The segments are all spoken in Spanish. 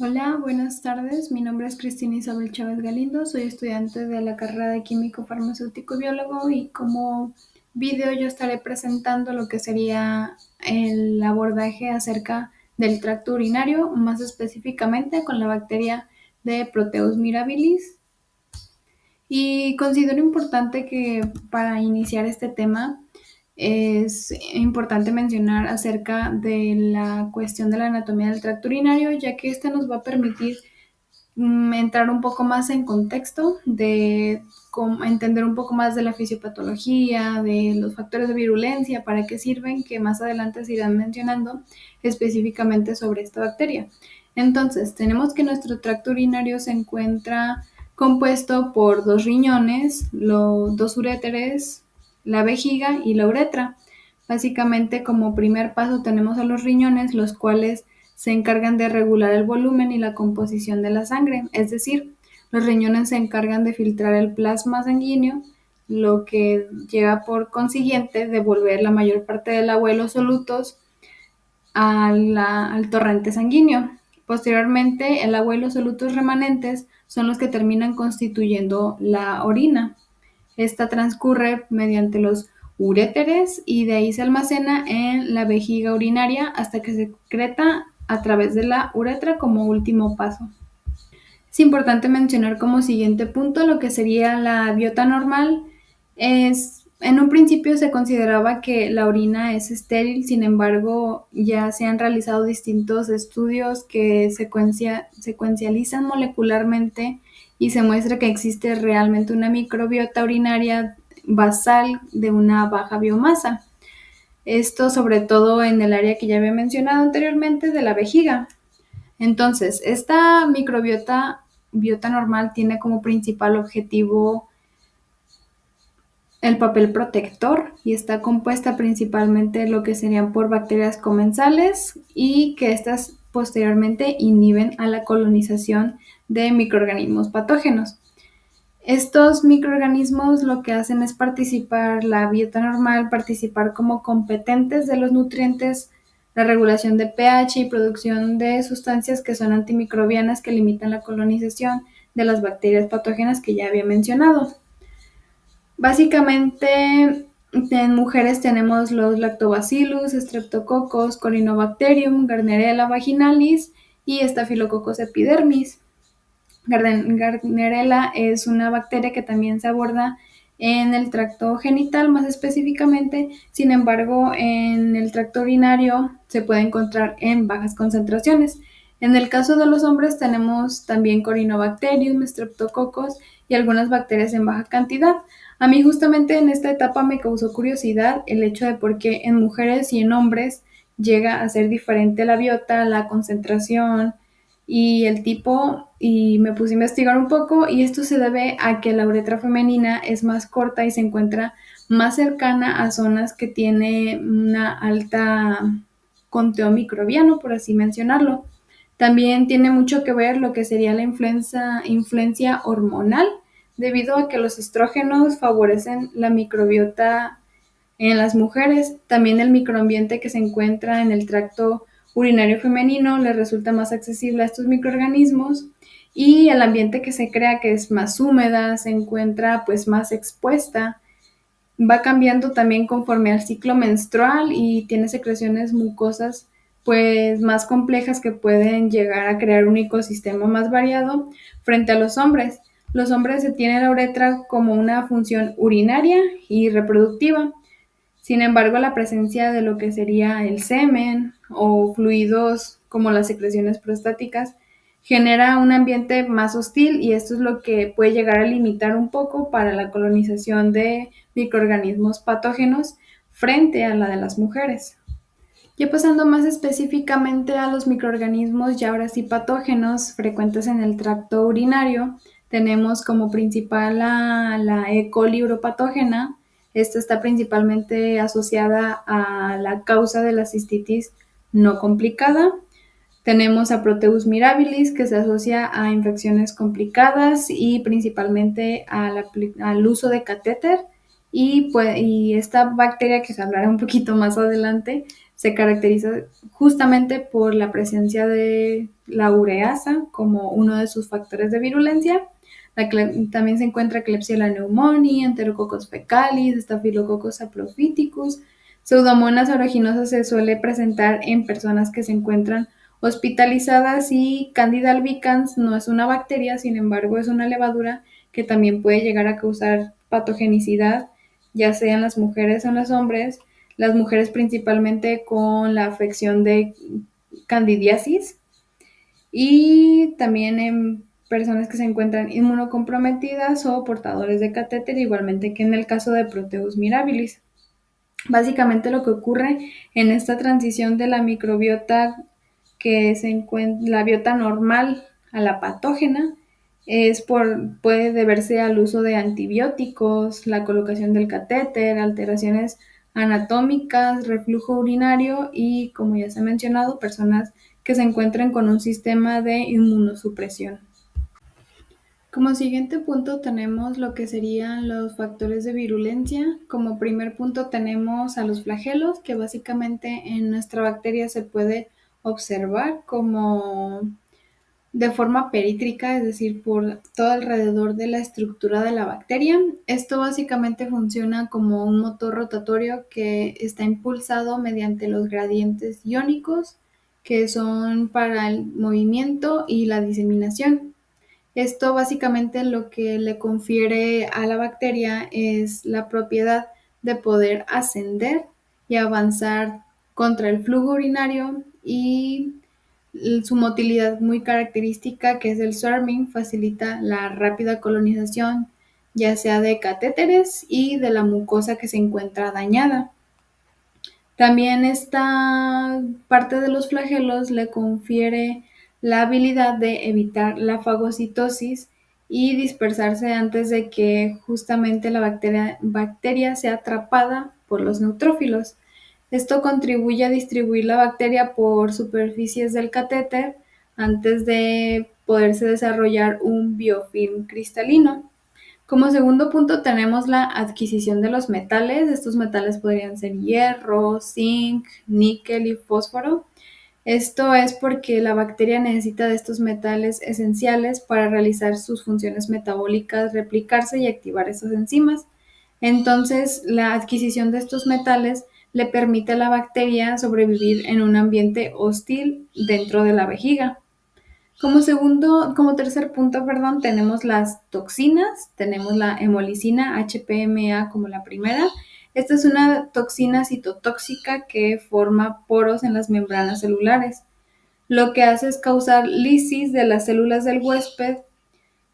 Hola, buenas tardes. Mi nombre es Cristina Isabel Chávez Galindo. Soy estudiante de la carrera de Químico Farmacéutico y Biólogo y como video yo estaré presentando lo que sería el abordaje acerca del tracto urinario, más específicamente con la bacteria de Proteus mirabilis. Y considero importante que para iniciar este tema es importante mencionar acerca de la cuestión de la anatomía del tracto urinario, ya que esta nos va a permitir entrar un poco más en contexto de entender un poco más de la fisiopatología, de los factores de virulencia, para qué sirven, que más adelante se irán mencionando específicamente sobre esta bacteria. Entonces, tenemos que nuestro tracto urinario se encuentra compuesto por dos riñones, dos uréteres, la vejiga y la uretra. Básicamente, como primer paso tenemos a los riñones, los cuales se encargan de regular el volumen y la composición de la sangre, es decir, los riñones se encargan de filtrar el plasma sanguíneo, lo que lleva por consiguiente devolver la mayor parte del agua y los solutos al torrente sanguíneo. Posteriormente, el agua y los solutos remanentes son los que terminan constituyendo la orina. Esta transcurre mediante los uréteres y de ahí se almacena en la vejiga urinaria hasta que se secreta a través de la uretra como último paso. Es importante mencionar como siguiente punto lo que sería la biota normal. En un principio se consideraba que la orina es estéril, sin embargo ya se han realizado distintos estudios que secuencializan molecularmente y se muestra que existe realmente una microbiota urinaria basal de una baja biomasa. Esto sobre todo en el área que ya había mencionado anteriormente de la vejiga. Entonces, esta biota normal tiene como principal objetivo el papel protector y está compuesta principalmente de lo que serían por bacterias comensales y que estas posteriormente inhiben a la colonización de microorganismos patógenos. Estos microorganismos lo que hacen es participar, la biota normal, participar como competentes de los nutrientes, la regulación de pH y producción de sustancias que son antimicrobianas que limitan la colonización de las bacterias patógenas que ya había mencionado. Básicamente, en mujeres tenemos los Lactobacillus, Streptococcus, Corynebacterium, Gardnerella vaginalis y Staphylococcus epidermis. Gardnerella es una bacteria que también se aborda en el tracto genital más específicamente, sin embargo en el tracto urinario se puede encontrar en bajas concentraciones. En el caso de los hombres tenemos también Corynebacterium, Streptococcus y algunas bacterias en baja cantidad. A mí justamente en esta etapa me causó curiosidad el hecho de por qué en mujeres y en hombres llega a ser diferente la biota, la concentración, y el tipo, y me puse a investigar un poco y esto se debe a que la uretra femenina es más corta y se encuentra más cercana a zonas que tiene una alta conteo microbiano, por así mencionarlo. También tiene mucho que ver lo que sería la influencia hormonal, debido a que los estrógenos favorecen la microbiota en las mujeres. También el microambiente que se encuentra en el tracto urinario femenino le resulta más accesible a estos microorganismos y el ambiente que se crea, que es más húmeda, se encuentra pues más expuesta, va cambiando también conforme al ciclo menstrual y tiene secreciones mucosas pues más complejas que pueden llegar a crear un ecosistema más variado frente a los hombres. Los hombres se tienen la uretra como una función urinaria y reproductiva. Sin embargo, la presencia de lo que sería el semen o fluidos como las secreciones prostáticas genera un ambiente más hostil y esto es lo que puede llegar a limitar un poco para la colonización de microorganismos patógenos frente a la de las mujeres. Ya pasando más específicamente a los microorganismos ya ahora sí patógenos frecuentes en el tracto urinario, tenemos como principal a la E. coli uropatógena. Esta está principalmente asociada a la causa de la cistitis no complicada. Tenemos a Proteus mirabilis, que se asocia a infecciones complicadas y principalmente al uso de catéter. Y esta bacteria, que se hablará un poquito más adelante, se caracteriza justamente por la presencia de la ureasa como uno de sus factores de virulencia. También se encuentra Klebsiella pneumoniae, Enterococcus fecalis, Staphylococcus saprophyticus. Pseudomonas aeruginosa se suele presentar en personas que se encuentran hospitalizadas y Candida albicans no es una bacteria, sin embargo es una levadura que también puede llegar a causar patogenicidad, ya sea en las mujeres o en los hombres, las mujeres principalmente con la afección de candidiasis y también en personas que se encuentran inmunocomprometidas o portadores de catéter, igualmente que en el caso de Proteus mirabilis. Básicamente lo que ocurre en esta transición de la microbiota que se encuentra, la biota normal a la patógena, puede deberse al uso de antibióticos, la colocación del catéter, alteraciones anatómicas, reflujo urinario y, como ya se ha mencionado, personas que se encuentren con un sistema de inmunosupresión. Como siguiente punto tenemos lo que serían los factores de virulencia. Como primer punto tenemos a los flagelos, que básicamente en nuestra bacteria se puede observar como de forma perítrica, es decir, por todo alrededor de la estructura de la bacteria. Esto básicamente funciona como un motor rotatorio que está impulsado mediante los gradientes iónicos, que son para el movimiento y la diseminación. Esto básicamente lo que le confiere a la bacteria es la propiedad de poder ascender y avanzar contra el flujo urinario y su motilidad muy característica, que es el swarming, facilita la rápida colonización, ya sea de catéteres y de la mucosa que se encuentra dañada. También esta parte de los flagelos le confiere la habilidad de evitar la fagocitosis y dispersarse antes de que justamente la bacteria sea atrapada por los neutrófilos. Esto contribuye a distribuir la bacteria por superficies del catéter antes de poderse desarrollar un biofilm cristalino. Como segundo punto tenemos la adquisición de los metales. Estos metales podrían ser hierro, zinc, níquel y fósforo. Esto es porque la bacteria necesita de estos metales esenciales para realizar sus funciones metabólicas, replicarse y activar esas enzimas. Entonces, la adquisición de estos metales le permite a la bacteria sobrevivir en un ambiente hostil dentro de la vejiga. Como tercer punto, perdón, tenemos las toxinas, tenemos la hemolicina HPMA como la primera. Esta es una toxina citotóxica que forma poros en las membranas celulares. Lo que hace es causar lisis de las células del huésped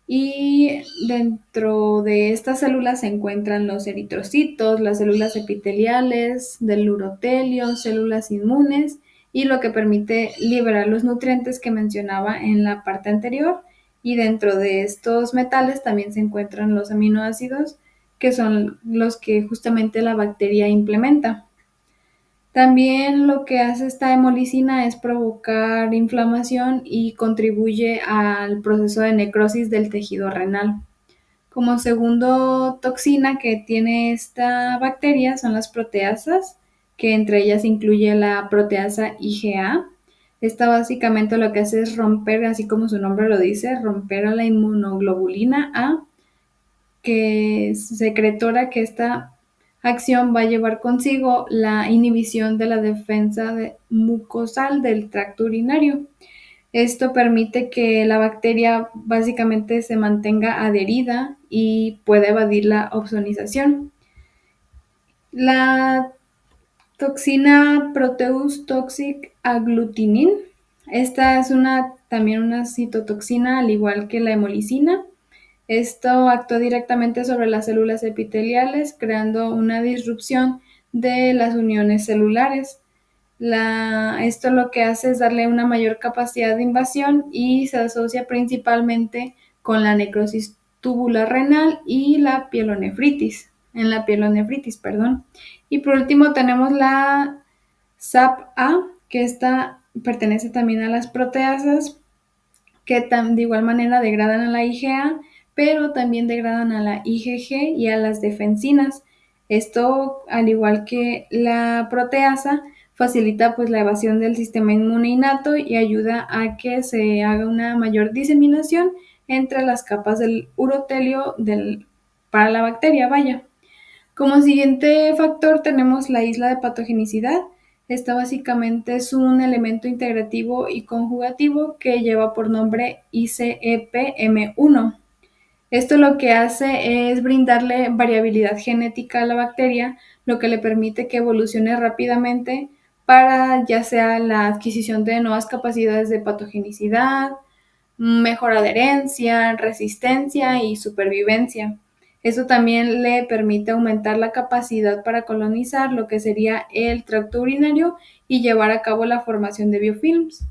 y dentro de estas células se encuentran los eritrocitos, las células epiteliales del urotelio, células inmunes y lo que permite liberar los nutrientes que mencionaba en la parte anterior. Y dentro de estos metales también se encuentran los aminoácidos, que son los que justamente la bacteria implementa. También lo que hace esta hemolicina es provocar inflamación y contribuye al proceso de necrosis del tejido renal. Como segundo toxina que tiene esta bacteria son las proteasas, que entre ellas incluye la proteasa IgA. Esta básicamente lo que hace es romper, así como su nombre lo dice, romper a la inmunoglobulina A, que es secretora que esta acción va a llevar consigo la inhibición de la defensa mucosal del tracto urinario. Esto permite que la bacteria básicamente se mantenga adherida y pueda evadir la opsonización. La toxina Proteus toxic agglutinin. Esta es también una citotoxina, al igual que la hemolicina. Esto actúa directamente sobre las células epiteliales, creando una disrupción de las uniones celulares. Esto lo que hace es darle una mayor capacidad de invasión y se asocia principalmente con la necrosis tubular renal y la pielonefritis, perdón. Y por último tenemos la SAP-A, que esta pertenece también a las proteasas, que de igual manera degradan a la IgA, pero también degradan a la IgG y a las defensinas. Esto, al igual que la proteasa, facilita pues la evasión del sistema inmune innato y ayuda a que se haga una mayor diseminación entre las capas del urotelio para la bacteria, vaya. Como siguiente factor tenemos la isla de patogenicidad. Esta básicamente es un elemento integrativo y conjugativo que lleva por nombre ICEP-M1. Esto lo que hace es brindarle variabilidad genética a la bacteria, lo que le permite que evolucione rápidamente para ya sea la adquisición de nuevas capacidades de patogenicidad, mejor adherencia, resistencia y supervivencia. Eso también le permite aumentar la capacidad para colonizar lo que sería el tracto urinario y llevar a cabo la formación de biofilms.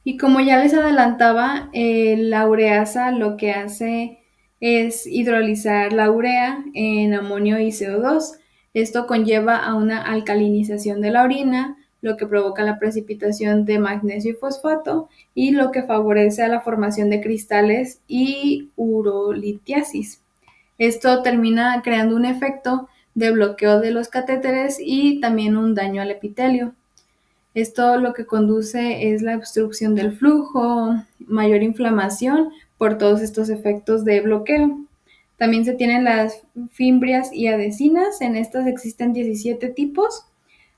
Y como ya les adelantaba, la ureasa lo que hace es hidrolizar la urea en amonio y CO2. Esto conlleva a una alcalinización de la orina, lo que provoca la precipitación de magnesio y fosfato y lo que favorece a la formación de cristales y urolitiasis. Esto termina creando un efecto de bloqueo de los catéteres y también un daño al epitelio. Esto lo que conduce es la obstrucción del flujo, mayor inflamación por todos estos efectos de bloqueo. También se tienen las fimbrias y adhesinas. En estas existen 17 tipos.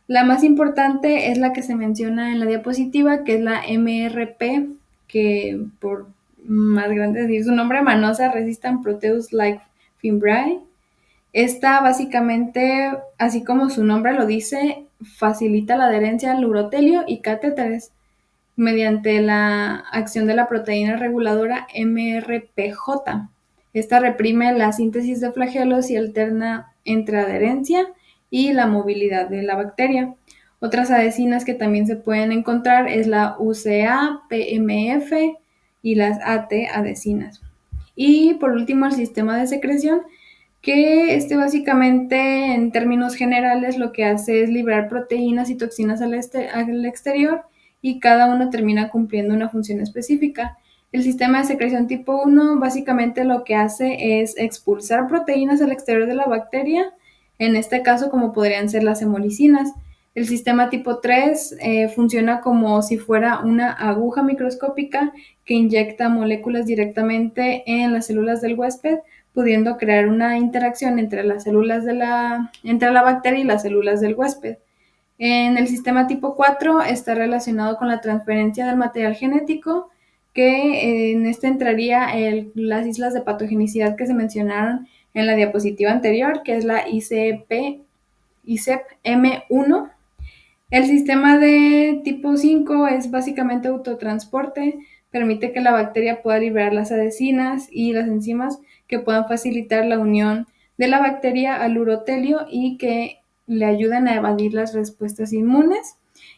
La más importante es la que se menciona en la diapositiva, que es la MRP, que por más grande decir su nombre, Manosa Resistant Proteus Like Fimbriae. Esta básicamente, así como su nombre lo dice, facilita la adherencia al urotelio y catéteres mediante la acción de la proteína reguladora MRPJ. Esta reprime la síntesis de flagelos y alterna entre adherencia y la movilidad de la bacteria. Otras adhesinas que también se pueden encontrar es la UCA, PMF y las AT adhesinas. Y por último, el sistema de secreción, que básicamente en términos generales lo que hace es liberar proteínas y toxinas al exterior y cada uno termina cumpliendo una función específica. El sistema de secreción tipo 1 básicamente lo que hace es expulsar proteínas al exterior de la bacteria, en este caso como podrían ser las hemolicinas. El sistema tipo 3 funciona como si fuera una aguja microscópica que inyecta moléculas directamente en las células del huésped, pudiendo crear una interacción entre las células entre la bacteria y las células del huésped. En el sistema tipo 4 está relacionado con la transferencia del material genético, que en este entraría las islas de patogenicidad que se mencionaron en la diapositiva anterior, que es la ICEP-M1. El sistema de tipo 5 es básicamente autotransporte, permite que la bacteria pueda liberar las adhesinas y las enzimas que puedan facilitar la unión de la bacteria al urotelio y que le ayuden a evadir las respuestas inmunes.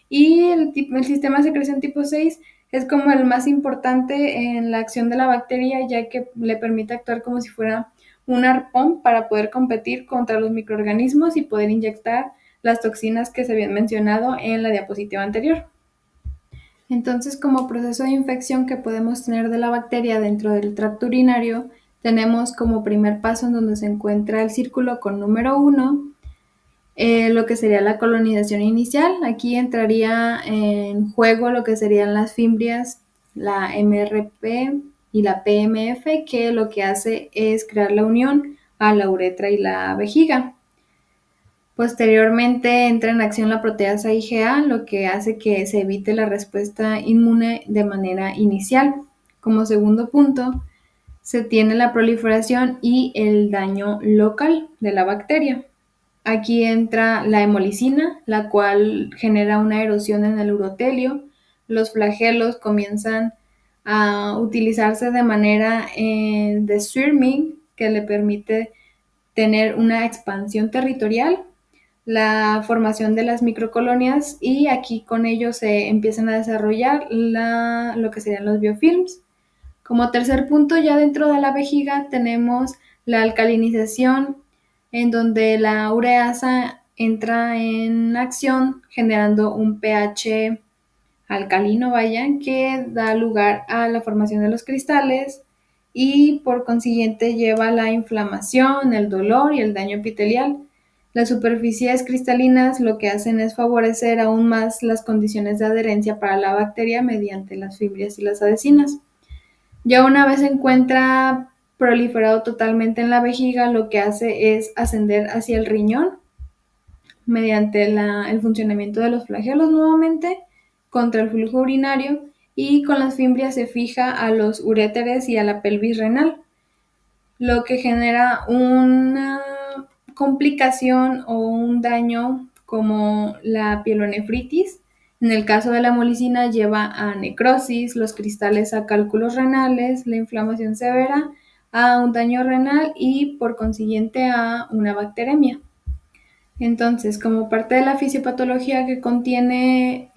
Y el sistema de secreción tipo 6 es como el más importante en la acción de la bacteria, ya que le permite actuar como si fuera un arpón para poder competir contra los microorganismos y poder inyectar las toxinas que se habían mencionado en la diapositiva anterior. Entonces, como proceso de infección que podemos tener de la bacteria dentro del tracto urinario, tenemos como primer paso en donde se encuentra el círculo con número 1, lo que sería la colonización inicial. Aquí entraría en juego lo que serían las fimbrias, la MRP y la PMF, que lo que hace es crear la unión a la uretra y la vejiga. Posteriormente entra en acción la proteasa IgA, lo que hace que se evite la respuesta inmune de manera inicial. Como segundo punto, se tiene la proliferación y el daño local de la bacteria. Aquí entra la hemolicina, la cual genera una erosión en el urotelio. Los flagelos comienzan a utilizarse de manera de swarming, que le permite tener una expansión territorial, la formación de las microcolonias, y aquí con ello se empiezan a desarrollar lo que serían los biofilms. Como tercer punto, ya dentro de la vejiga tenemos la alcalinización, en donde la ureasa entra en acción generando un pH alcalino, vaya, que da lugar a la formación de los cristales y por consiguiente lleva la inflamación, el dolor y el daño epitelial. Las superficies cristalinas lo que hacen es favorecer aún más las condiciones de adherencia para la bacteria mediante las fimbrias y las adhesinas. Ya una vez se encuentra proliferado totalmente en la vejiga, lo que hace es ascender hacia el riñón mediante el funcionamiento de los flagelos nuevamente contra el flujo urinario, y con las fimbrias se fija a los uréteres y a la pelvis renal, lo que genera una complicación o un daño como la pielonefritis. En el caso de la hemolicina lleva a necrosis, los cristales a cálculos renales, la inflamación severa a un daño renal y por consiguiente a una bacteremia. Entonces, como parte de la fisiopatología que contiene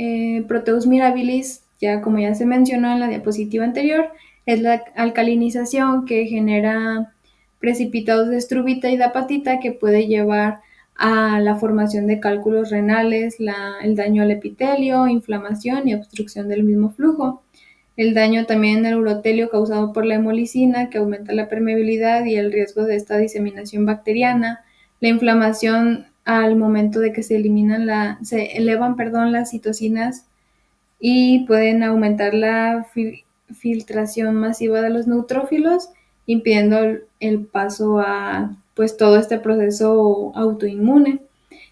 Proteus mirabilis, ya como ya se mencionó en la diapositiva anterior, es la alcalinización que genera precipitados de estruvita y de apatita que puede llevar a la formación de cálculos renales, el daño al epitelio, inflamación y obstrucción del mismo flujo. El daño también al urotelio causado por la hemolicina, que aumenta la permeabilidad y el riesgo de esta diseminación bacteriana. La inflamación al momento de que se elevan las citocinas y pueden aumentar la filtración masiva de los neutrófilos, impidiendo el paso a pues todo este proceso autoinmune.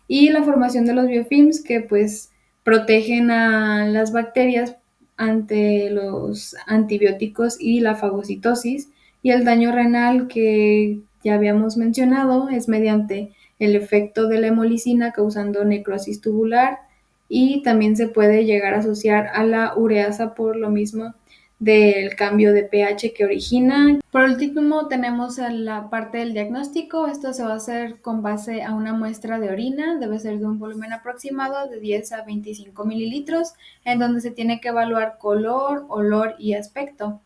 Y la formación de los biofilms, que pues protegen a las bacterias ante los antibióticos y la fagocitosis. Y el daño renal, que ya habíamos mencionado, es mediante el efecto de la hemolicina causando necrosis tubular, y también se puede llegar a asociar a la ureasa por lo mismo del cambio de pH que origina. Por último, tenemos la parte del diagnóstico. Esto se va a hacer con base a una muestra de orina, debe ser de un volumen aproximado de 10 a 25 mililitros, en donde se tiene que evaluar color, olor y aspecto.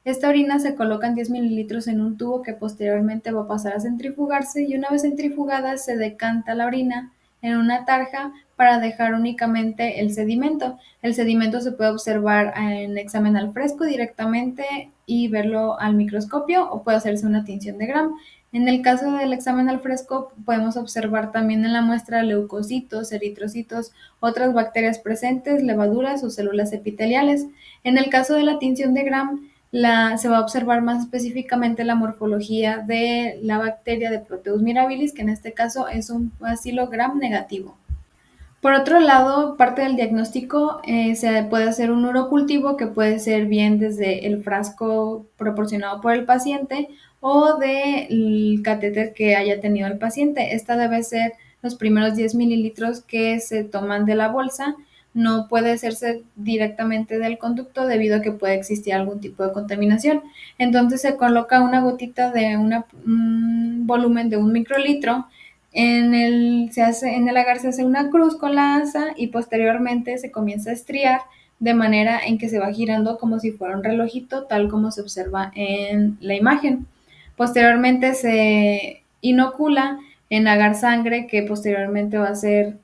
Esta orina se coloca en 10 mililitros en un tubo que posteriormente va a pasar a centrifugarse, y una vez centrifugada se decanta la orina en una tarja para dejar únicamente el sedimento. El sedimento se puede observar en examen al fresco directamente y verlo al microscopio, o puede hacerse una tinción de Gram. En el caso del examen al fresco podemos observar también en la muestra leucocitos, eritrocitos, otras bacterias presentes, levaduras o células epiteliales. En el caso de la tinción de Gram, se va a observar más específicamente la morfología de la bacteria de Proteus mirabilis, que en este caso es un bacilo Gram negativo. Por otro lado, parte del diagnóstico se puede hacer un urocultivo, que puede ser bien desde el frasco proporcionado por el paciente o del catéter que haya tenido el paciente. Esta debe ser los primeros 10 mililitros que se toman de la bolsa. No puede hacerse directamente del conducto debido a que puede existir algún tipo de contaminación. Entonces se coloca una gotita de un volumen de 1 microlitro. En el agar se hace una cruz con la asa y posteriormente se comienza a estriar de manera en que se va girando como si fuera un relojito, tal como se observa en la imagen. Posteriormente se inocula en agar sangre, que posteriormente va a ser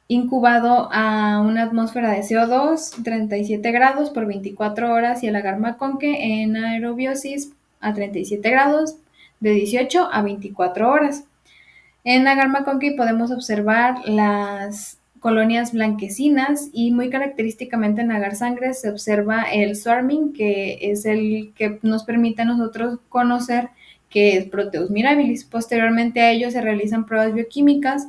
incubado a una atmósfera de CO2, 37 grados por 24 horas, y el agar maconque en aerobiosis a 37 grados de 18 a 24 horas. En agar maconque podemos observar las colonias blanquecinas, y muy característicamente en agar sangre se observa el swarming, que es el que nos permite a nosotros conocer que es Proteus mirabilis. Posteriormente a ello se realizan pruebas bioquímicas,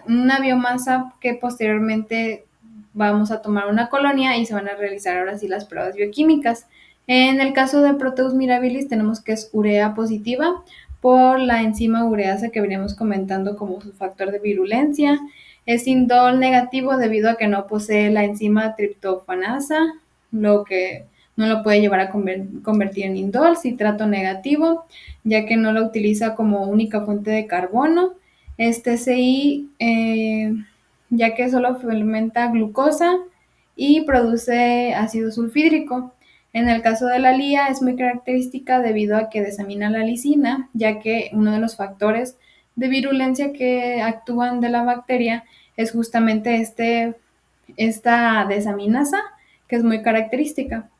una biomasa que posteriormente vamos a tomar una colonia y se van a realizar ahora sí las pruebas bioquímicas. En el caso de Proteus mirabilis tenemos que es urea positiva por la enzima ureasa que veníamos comentando como su factor de virulencia. Es indol negativo debido a que no posee la enzima triptofanasa, lo que no lo puede llevar a convertir en indol. Citrato negativo, ya que no lo utiliza como única fuente de carbono. TCI, ya que solo fermenta glucosa y produce ácido sulfídrico. En el caso de la lía es muy característica debido a que desamina la lisina, ya que uno de los factores de virulencia que actúan de la bacteria es justamente esta desaminasa, que es muy característica.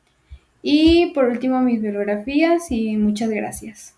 Y por último, mis bibliografías, y muchas gracias.